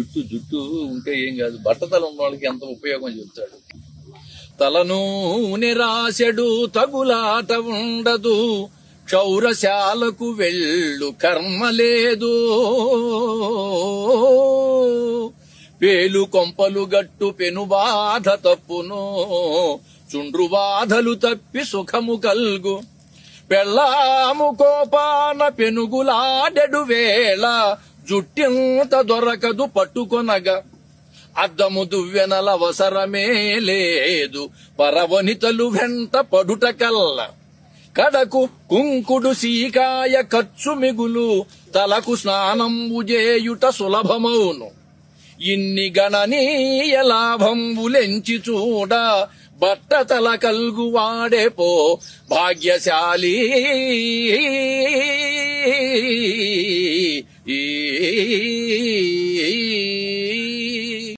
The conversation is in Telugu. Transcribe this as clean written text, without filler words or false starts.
జుట్టు జుట్టు ఉంటే ఏం కాదు, బట్టతల ఉన్న వాళ్ళకి ఎంత ఉపయోగం చెప్తాడు. తలను నిరాశడు తగులాట ఉండదు, క్షౌరశాలకు వెళ్ళు కర్మ లేదు. పేలు కొంపలు గట్టు పెను బాధ తప్పును, చుండ్రు బాధలు తప్పి సుఖము కల్గు. పెళ్ళాము కోపాన పెనుగులాడెడు వేళ, జుట్టింత దొరకదు పట్టుకొనగా. అద్దము దువ్వెనల అవసరమే లేదు, పరవనితలు వెంట పడుట కల్ల. కడకు కుంకుడు సీకాయ ఖర్చు మిగులు, తలకు స్నానంబు చేయుట సులభమౌను. ఇన్ని గణనీయ లాభంబులెంచి చూడ, బట్టతల కల్గు వాడే పో భాగ్యశాలి. ఈ